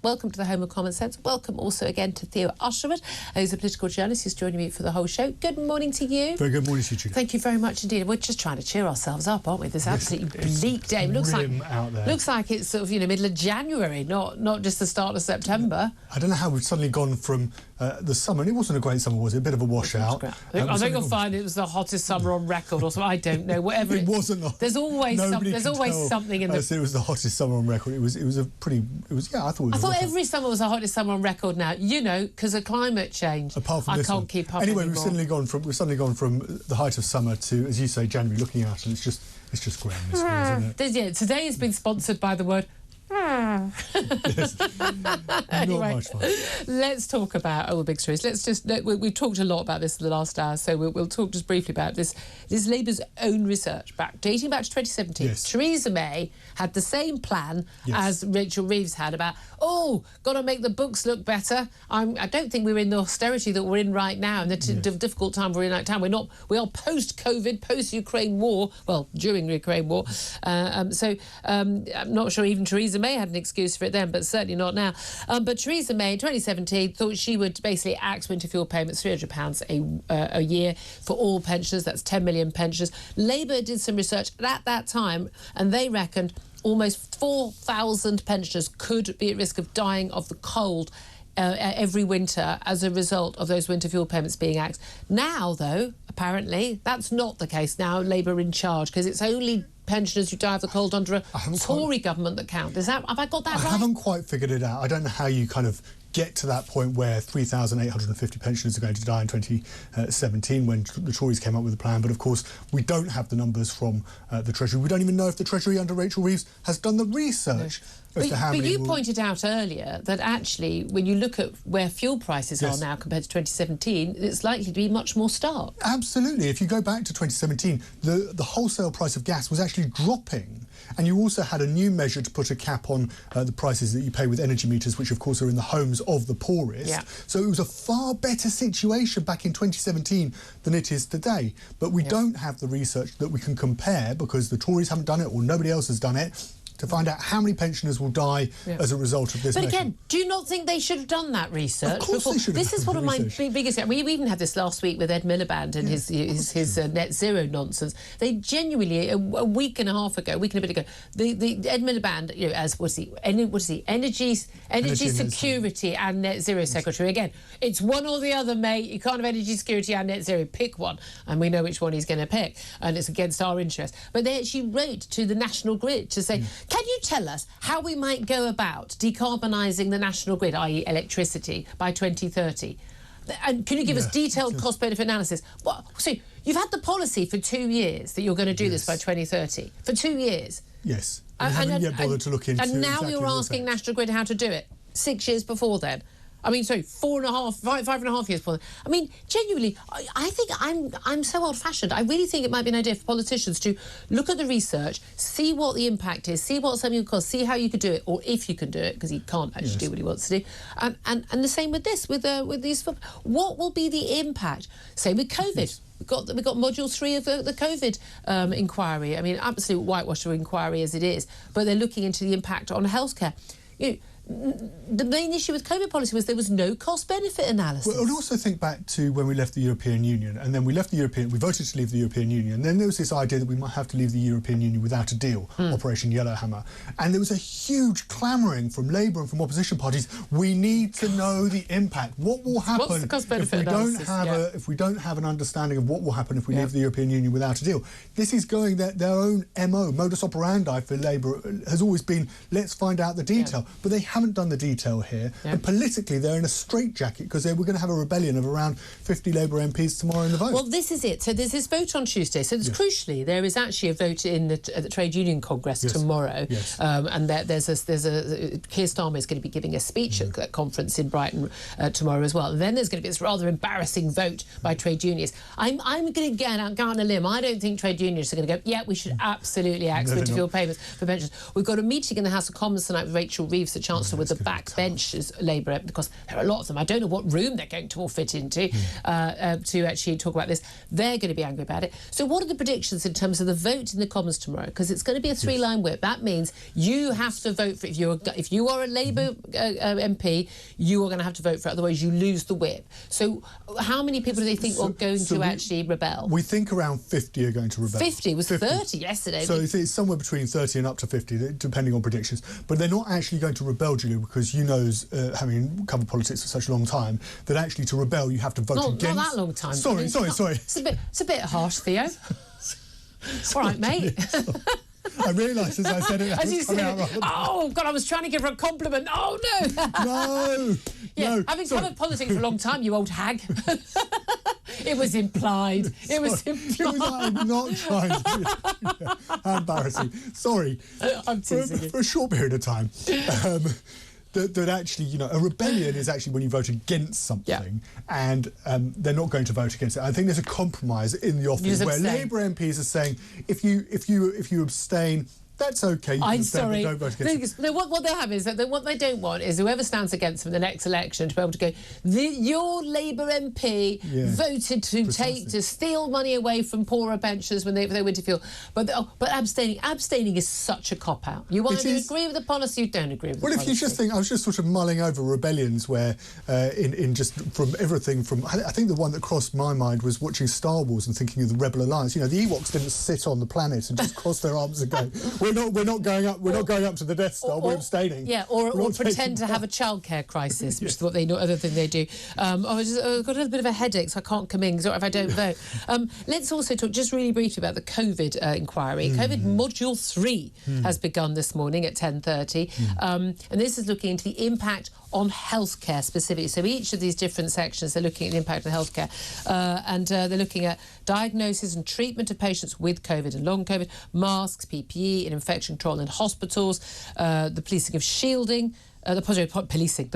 Welcome to the home of common sense. Welcome also again to Theo Usherwood, who's a political journalist who's joining me for the whole show. Good morning to you. Very good morning to you, Julia. Thank you very much indeed. We're just trying to cheer ourselves up, aren't we? This absolutely bleak day. Looks like it's sort of, middle of January, not just the start of September. I don't know how we've suddenly gone from the summer, and it wasn't a great summer, was it? A bit of a washout. I think you'll find it was the hottest summer on record or something. I don't know. Whatever. It wasn't. There's always something in the. I said it was the hottest summer on record. I thought every summer was the hottest summer on record now, because of climate change. Apart from I this can't one. keep up anyway, anymore. we've suddenly gone from the height of summer to, as you say, January, looking out, and it's just grim, isn't it? Yeah, today has been sponsored by the word. Yes. Anyway, not much fun. Let's talk about all the big stories. We've talked a lot about this in the last hour, so we'll talk just briefly about this. This is Labour's own research dating back to 2017. Yes. Theresa May had the same plan as Rachel Reeves had about, got to make the books look better. I don't think we're in the austerity that we're in right now, and the difficult time we're in right now. We are post-COVID, post-Ukraine war. Well, during the Ukraine war. I'm not sure even Theresa May had an excuse for it then, but certainly not now. But Theresa May in 2017 thought she would basically axe winter fuel payments £300 a year for all pensioners. That's 10 million pensioners. Labour did some research at that time, and they reckoned almost 4,000 pensioners could be at risk of dying of the cold every winter as a result of those winter fuel payments being axed. Now, though, apparently, that's not the case now. Labour are in charge, because it's only pensioners who die of the cold under a Tory government that count. Have I got that right? I haven't quite figured it out. I don't know how you kind of get to that point where 3,850 pensioners are going to die in 2017 when the Tories came up with a plan. But of course, we don't have the numbers from the Treasury. We don't even know if the Treasury under Rachel Reeves has done the research as to how many. But you pointed out earlier that actually, when you look at where fuel prices are now compared to 2017, it's likely to be much more stark. Absolutely. If you go back to 2017, the wholesale price of gas was actually dropping. And you also had a new measure to put a cap on the prices that you pay with energy meters, which of course are in the homes of the poorest. Yeah. So it was a far better situation back in 2017 than it is today. But we don't have the research that we can compare, because the Tories haven't done it or nobody else has done it, to find out how many pensioners will die as a result of this. But again, do you not think they should have done that research? Of course they should have. This is one of my biggest... We even had this last week with Ed Miliband and his net zero nonsense. They genuinely, a week and a bit ago, the Ed Miliband, as energy security and net zero secretary. Again, it's one or the other, mate. You can't have energy security and net zero. Pick one, and we know which one he's going to pick, and it's against our interest. But they actually wrote to the National Grid to say, can you tell us how we might go about decarbonising the national grid, i.e. electricity, by 2030? And can you give us detailed cost-benefit analysis? So you've had the policy for 2 years that you're going to do this by 2030. For 2 years. Yes. We haven't yet bothered to look into. And now you're asking National Grid how to do it. 6 years before then. I mean, sorry, 5.5 years before. I mean, genuinely, I think I'm so old-fashioned. I really think it might be an idea for politicians to look at the research, see what the impact is, see what something will cost, see how you could do it, or if you can do it, because he can't actually do what he wants to do. And the same with this, with these. What will be the impact? Same with COVID. Yes. We've got Module 3 of the COVID inquiry. I mean, absolute whitewasher inquiry as it is, but they're looking into the impact on healthcare. The main issue with COVID policy was there was no cost-benefit analysis. Well, I would also think back to when we left the European Union, and then we voted to leave the European Union, and then there was this idea that we might have to leave the European Union without a deal, Operation Yellowhammer. And there was a huge clamouring from Labour and from opposition parties, we need to know the impact. What will happen if we don't have an understanding of what will happen if we leave the European Union without a deal? This is going their own MO, modus operandi for Labour has always been, let's find out the detail. But they haven't done the detail here, and politically they're in a straitjacket because we're going to have a rebellion of around 50 Labour MPs tomorrow in the vote. Well, this is it. So there's this vote on Tuesday. So crucially, there is actually a vote in the Trade Union Congress tomorrow, and there's a Keir Starmer is going to be giving a speech at that conference in Brighton tomorrow as well. And then there's going to be this rather embarrassing vote by trade unions. I'm going to go on a limb. I don't think trade unions are going to go, we should absolutely axe winter fuel payments for pensions. We've got a meeting in the House of Commons tonight with Rachel Reeves, the Chancellor also with the backbenchers Labour, because there are a lot of them. I don't know what room they're going to all fit into to actually talk about this. They're going to be angry about it. So what are the predictions in terms of the vote in the Commons tomorrow? Because it's going to be a three-line whip. That means you have to vote for it. If you are a Labour MP, you are going to have to vote for it. Otherwise, you lose the whip. So how many people do they think are going to actually rebel? We think around 50 are going to rebel. 50? It was 30 yesterday. So it's somewhere between 30 and up to 50, depending on predictions. But they're not actually going to rebel, Julia, because you know, having covered politics for such a long time, that actually to rebel you have to vote against... Not that long time. Sorry. It's a bit harsh, Theo. All right, mate. I realised as I said it... As you said it, oh, God, I was trying to give her a compliment. Oh, no. No. Having covered politics for a long time, you old hag. It was implied. It was implied. I'm not trying to... How embarrassing. Sorry. I'm teasing you. For a short period of time. That actually, you know, a rebellion is actually when you vote against something, and they're not going to vote against it. I think there's a compromise in the office where Labour MPs are saying, if you abstain, that's okay. I'm sorry. Don't vote against it. What they have is that what they don't want is whoever stands against them in the next election to be able to go, your Labour MP voted to steal money away from poorer pensioners when they went to fuel. But abstaining is such a cop-out. You either agree with the policy, you don't agree with the policy. Well, if you just think, I was just sort of mulling over rebellions where, in just from everything from, I think the one that crossed my mind was watching Star Wars and thinking of the Rebel Alliance. You know, the Ewoks didn't sit on the planet and just cross their arms and go, we're not going up to the Death Star. We're abstaining. Yeah, or pretend to have a childcare crisis, which is what other thing they do. I've got a little bit of a headache, so I can't come in if I don't vote. Let's also talk just really briefly about the COVID inquiry. COVID Module 3 has begun this morning at 10:30, and this is looking into the impact on healthcare specifically. So each of these different sections, they're looking at the impact on healthcare, and they're looking at diagnosis and treatment of patients with COVID and long COVID, masks, PPE, and infection control in hospitals, the policing of shielding, the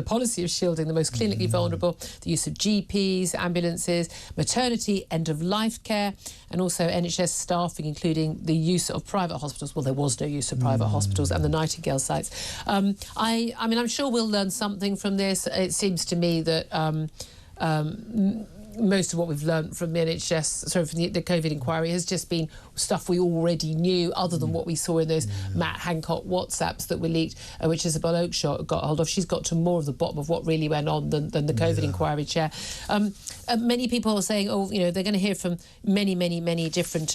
policy of shielding the most clinically vulnerable, the use of GPs, ambulances, maternity, end-of-life care, and also NHS staffing, including the use of private hospitals. Well, there was no use of private hospitals, and the Nightingale sites. I mean, I'm sure we'll learn something from this. It seems to me that most of what we've learned from the NHS, from the COVID inquiry, has just been stuff we already knew, other than what we saw in those Matt Hancock WhatsApps that were leaked, which Isabel Oakeshott got hold of. She's got to more of the bottom of what really went on than the COVID inquiry chair. Many people are saying, oh, you know, they're going to hear from many different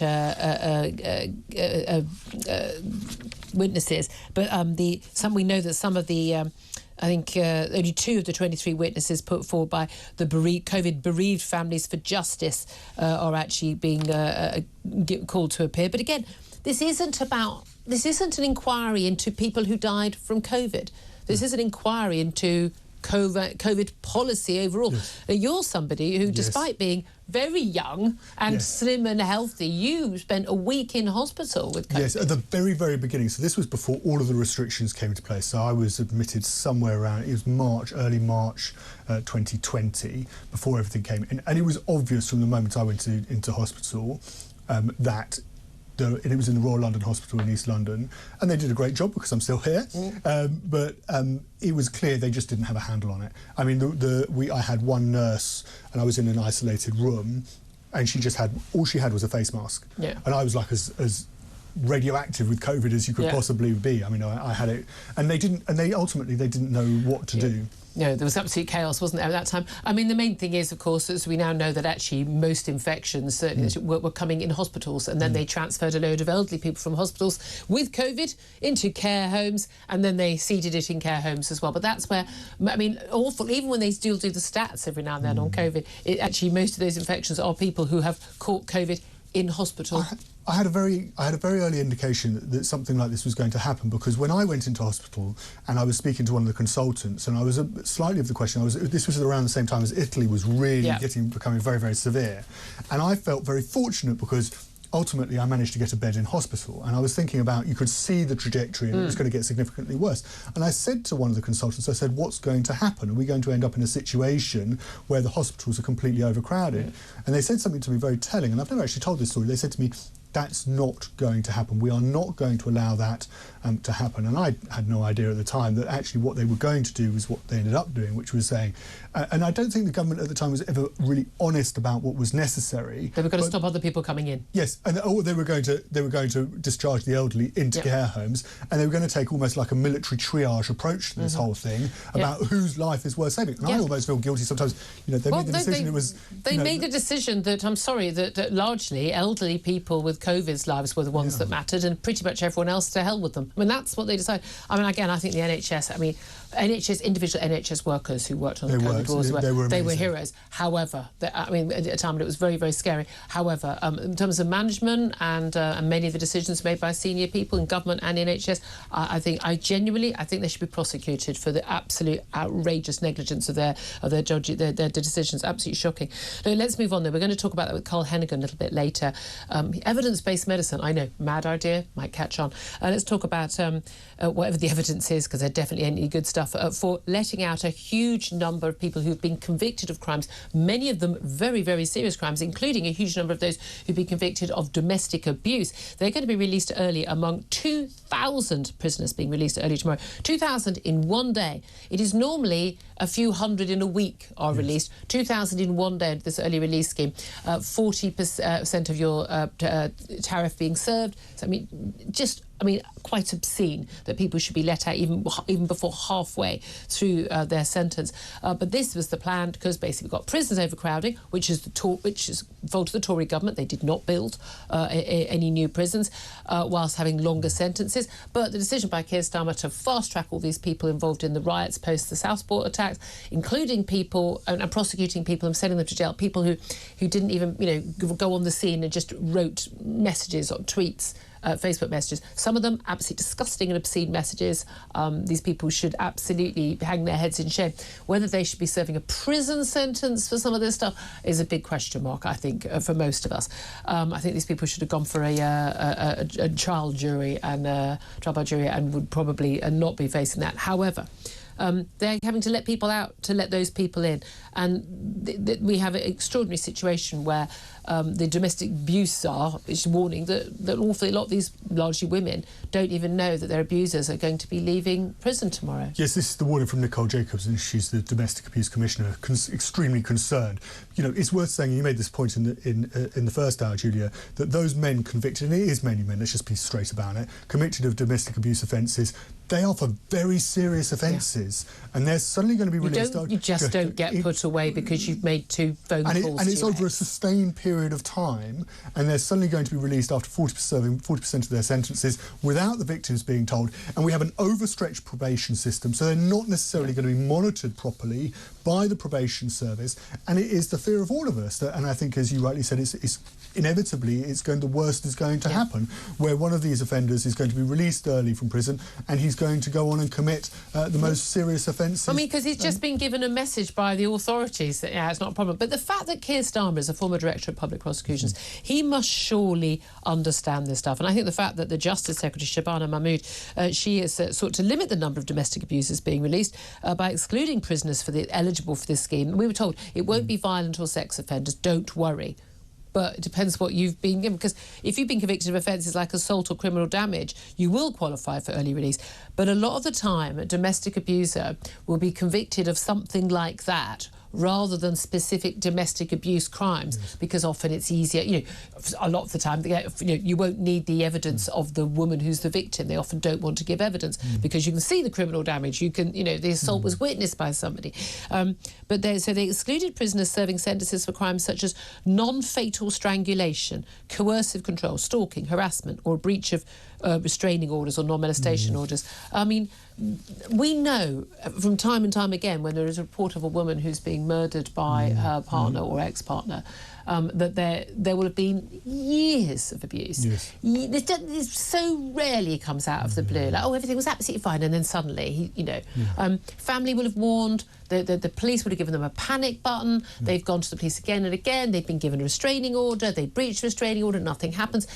witnesses, but we know that some of the I think only 2 of the 23 witnesses put forward by the COVID bereaved families for justice are actually being called to appear. But again, this isn't an inquiry into people who died from COVID. This is an inquiry into COVID policy overall. Yes. Now, you're somebody who, despite being very young and slim and healthy, you spent a week in hospital with COVID. Yes, at the very, very beginning. So this was before all of the restrictions came into place. So I was admitted somewhere around, it was early March 2020, before everything came in. And it was obvious from the moment I went into hospital that it was in the Royal London Hospital in East London, and they did a great job because I'm still here. But it was clear they just didn't have a handle on it. I mean, I had one nurse, and I was in an isolated room, and all she had was a face mask. Yeah. And I was like as radioactive with COVID as you could possibly be. I mean, I had it, and they ultimately didn't know what to do. No, there was absolute chaos, wasn't there, at that time? I mean, the main thing is, of course, as we now know that actually most infections certainly were coming in hospitals, and then they transferred a load of elderly people from hospitals with COVID into care homes, and then they seeded it in care homes as well. But that's where, I mean, awful, even when they still do the stats every now and then on COVID, actually most of those infections are people who have caught COVID in hospital. I had a very early indication that something like this was going to happen, because when I went into hospital and I was speaking to one of the consultants, and I was slightly of the question, this was around the same time as Italy was really becoming very, very severe, and I felt very fortunate because ultimately I managed to get a bed in hospital, and I was thinking about, you could see the trajectory and it was going to get significantly worse. And I said to one of the consultants, I said, what's going to happen? Are we going to end up in a situation where the hospitals are completely overcrowded? And they said something to me very telling, and I've never actually told this story. They said to me, that's not going to happen. We are not going to allow that to happen. And I had no idea at the time that actually what they were going to do was what they ended up doing, which was saying, and I don't think the government at the time was ever really honest about what was necessary. They were going to stop other people coming in. Yes, and they were going to discharge the elderly into care homes, and they were going to take almost like a military triage approach to this whole thing about whose life is worth saving. And I almost feel guilty sometimes. They made the decision. They made the decision that that largely elderly people with COVID's lives were the ones that mattered, and pretty much everyone else to hell with them. I mean, that's what they decided. I mean, again, I think the NHS. I mean, individual NHS workers who worked on the COVID wards, they were heroes. However, I mean, at a time it was very, very scary. However, in terms of management and many of the decisions made by senior people in government and NHS, I genuinely think they should be prosecuted for the absolute outrageous negligence of their decisions. Absolutely shocking. Now, let's move on. Then we're going to talk about that with Carl Hennigan a little bit later. Evidence-based medicine. I know, mad idea, might catch on. Let's talk about whatever the evidence is, because there definitely ain't any good stuff, for letting out a huge number of people who've been convicted of crimes, many of them very, very serious crimes, including a huge number of those who've been convicted of domestic abuse. They're going to be released early, among 2,000 prisoners being released early tomorrow. 2,000 in one day. It is normally a few hundred in a week are released. 2,000 in one day, this early release scheme. 40% of your tariff being served. So, quite obscene that people should be let out even before halfway through their sentence. But this was the plan, because basically we've got prisons overcrowding, which is fault of the Tory government. They did not build any new prisons whilst having longer sentences. But the decision by Keir Starmer to fast-track all these people involved in the riots post the Southport attacks, including people and prosecuting people and sending them to jail, people who didn't even go on the scene and just wrote messages or tweets, Facebook messages. Some of them absolutely disgusting and obscene messages. These people should absolutely hang their heads in shame. Whether they should be serving a prison sentence for some of this stuff is a big question mark, I think, for most of us. I think these people should have gone for a trial jury and trial by jury, and would probably not be facing that. However, they're having to let people out to let those people in, and we have an extraordinary situation where the domestic abuse czar is warning that an awful lot of these largely women don't even know that their abusers are going to be leaving prison tomorrow. Yes, this is the warning from Nicole Jacobs, and she's the Domestic Abuse Commissioner, extremely concerned. It's worth saying, you made this point in the first hour, Julia, that those men convicted, and it is mainly men, let's just be straight about it, convicted of domestic abuse offences, they are for very serious offences, and they're suddenly going to be released. You just don't get put away because you've made 2 phone calls. And it's over a sustained period of time, and they're suddenly going to be released after 40% of their sentences without the victims being told. And we have an overstretched probation system, so they're not necessarily going to be monitored properly by the probation service. And it is the fear of all of us that, and I think, as you rightly said, it's inevitably the worst is going to happen, where one of these offenders is going to be released early from prison, and he's going to go on and commit the most serious offences. I mean, because he's just been given a message by the authorities that it's not a problem. But the fact that Keir Starmer is a former Director of Public Prosecutions, he must surely understand this stuff. And I think the fact that the Justice Secretary, Shabana Mahmood, she has sought to limit the number of domestic abusers being released by excluding prisoners eligible for this scheme. We were told it won't be violent or sex offenders, don't worry. But it depends what you've been given, because if you've been convicted of offences like assault or criminal damage, you will qualify for early release. But a lot of the time, a domestic abuser will be convicted of something like that rather than specific domestic abuse crimes, because often it's easier. A lot of the time, you won't need the evidence of the woman who's the victim. They often don't want to give evidence because you can see the criminal damage. You can, the assault was witnessed by somebody. But they excluded prisoners serving sentences for crimes such as non-fatal strangulation, coercive control, stalking, harassment, or breach of restraining orders or non-molestation orders. I mean, we know from time and time again, when there is a report of a woman who's being murdered by her partner or ex-partner, that there will have been years of abuse. Yes. It so rarely comes out of the blue, like, oh, everything was absolutely fine, and then suddenly, family will have warned, the police would have given them a panic button, they've gone to the police again and again, they've been given a restraining order, they breached a restraining order, nothing happens.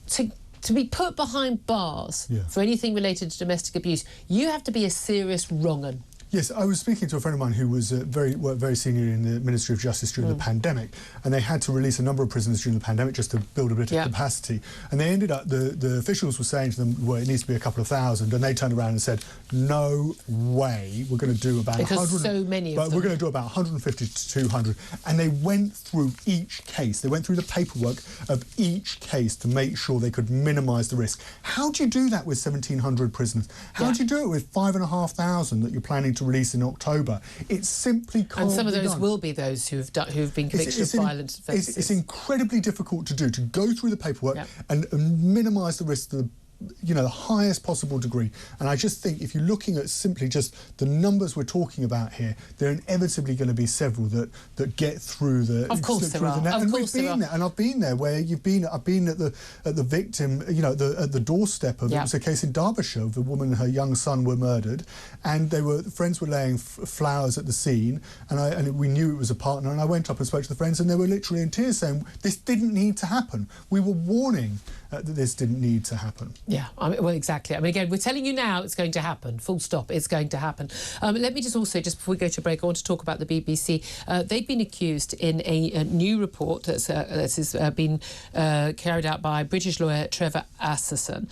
To be put behind bars for anything related to domestic abuse, you have to be a serious wrong-un. Yes, I was speaking to a friend of mine who was worked very senior in the Ministry of Justice during the pandemic, and they had to release a number of prisoners during the pandemic just to build a bit of capacity. And they ended up, the officials were saying to them, well, it needs to be a couple of thousand, and they turned around and said, no way, we're going to do about 100. Because so many of them. But we're going to do about 150 to 200. And they went through each case. They went through the paperwork of each case to make sure they could minimise the risk. How do you do that with 1,700 prisoners? How do you do it with 5,500 that you're planning to release in October? It simply can't be done. And some of those will be those who've been convicted of violent offences. It's incredibly difficult to do, to go through the paperwork and minimise the risk to the the highest possible degree. And I just think if you're looking at simply just the numbers we're talking about here, there are inevitably going to be several that get through the of course there are. And we've been there, and I've been there where I've been at the victim, at the doorstep of it. It was a case in Derbyshire. The woman and her young son were murdered, and friends were laying flowers at the scene, and we knew it was a partner, and I went up and spoke to the friends, and they were literally in tears saying this didn't need to happen. We were warning that this didn't need to happen. Yeah, well, exactly. I mean, again, we're telling you now it's going to happen. Full stop. It's going to happen. Let me just before we go to break, I want to talk about the BBC. They've been accused in a new report that's been carried out by British lawyer Trevor Asserson.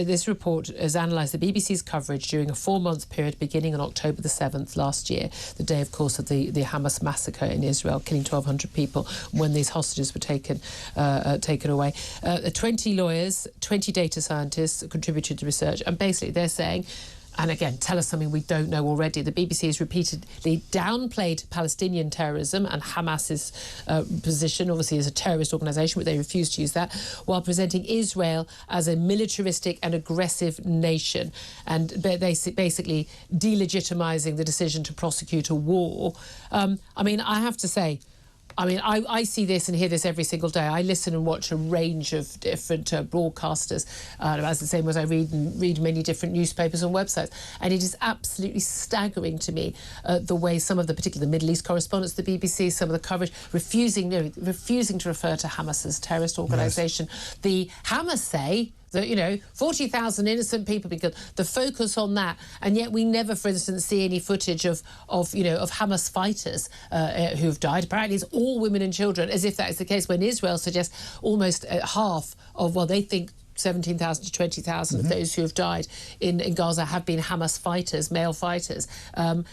This report has analysed the BBC's coverage during a 4-month period beginning on October the 7th last year, the day, of course, of the Hamas massacre in Israel, killing 1,200 people when these hostages were taken away. 20 lawyers, 20 data scientists contributed to research, and basically they're saying, and again, tell us something we don't know already, the BBC has repeatedly downplayed Palestinian terrorism and Hamas's position, obviously, as a terrorist organisation, but they refuse to use that, while presenting Israel as a militaristic and aggressive nation, and basically delegitimising the decision to prosecute a war. I mean, I have to say, I see this and hear this every single day. I listen and watch a range of different broadcasters, as the same as I read many different newspapers and websites. And it is absolutely staggering to me the way some of the, particularly the Middle East correspondents of the BBC, some of the coverage, refusing to refer to Hamas as a terrorist organisation. Yes. The Hamas say that, 40,000 innocent people being killed, the focus on that, and yet we never, for instance, see any footage of Hamas fighters who've died. Apparently it's all women and children, as if that is the case, when Israel suggests almost half of, they think 17,000 to 20,000 of those who have died in Gaza have been Hamas fighters, male fighters. And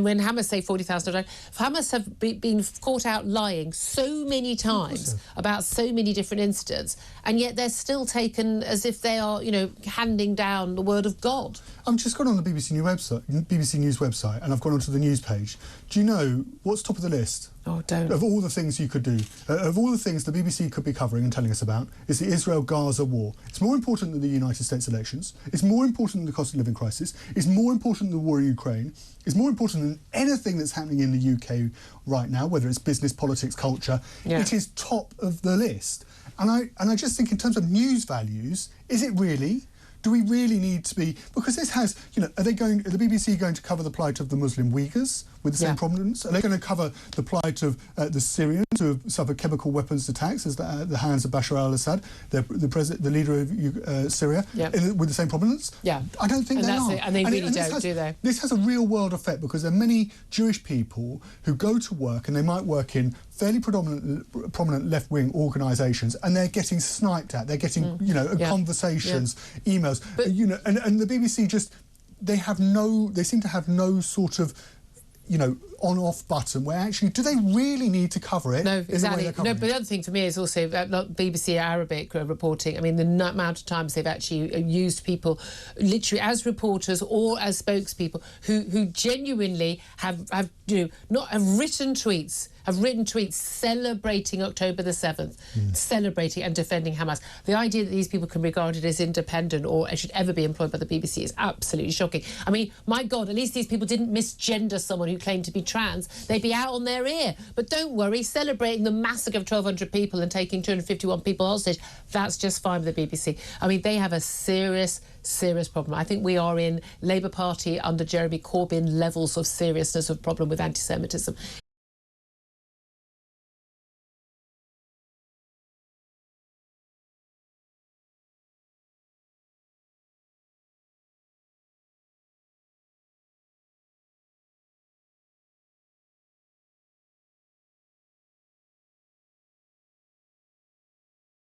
when Hamas say 40,000 have died, Hamas have been caught out lying so many times about so many different incidents, and yet they're still taken as if they are, handing down the word of God. I've just gone on the BBC News website, and I've gone onto the news page. Do you know what's top of the list? Oh, don't. Of all the things you could do, of all the things the BBC could be covering and telling us about, is the Israel-Gaza war. It's more important than the United States elections. It's more important than the cost of living crisis. It's more important than the war in Ukraine. It's more important than anything that's happening in the UK right now, whether it's business, politics, culture. Yeah. It is top of the list. And I just think in terms of news values, is it really? Do we really need to be... Because this has... are the BBC going to cover the plight of the Muslim Uyghurs with the same prominence? Are they going to cover the plight of the Syrians who have suffered chemical weapons attacks at the hands of Bashar al-Assad, the leader of Syria, with the same prominence? Yeah. I don't think they are. And they really don't, do they? This has a real-world effect because there are many Jewish people who go to work, and they might work in fairly prominent left-wing organisations, and they're getting sniped at. They're getting, conversations, emails, but, and the BBC just, they seem to have no sort of, on-off button where actually, do they really need to cover it? No, exactly. No, but the other thing for me is also BBC Arabic reporting. I mean, the amount of times they've actually used people literally as reporters or as spokespeople who genuinely have written tweets celebrating October the 7th, celebrating and defending Hamas. The idea that these people can be regarded as independent or should ever be employed by the BBC is absolutely shocking. I mean, my God, at least these people didn't misgender someone who claimed to be trans. They'd be out on their ear. But don't worry, celebrating the massacre of 1,200 people and taking 251 people hostage, that's just fine with the BBC. I mean, they have a serious problem. I think we are in Labour Party under Jeremy Corbyn levels of seriousness of problem with anti-Semitism.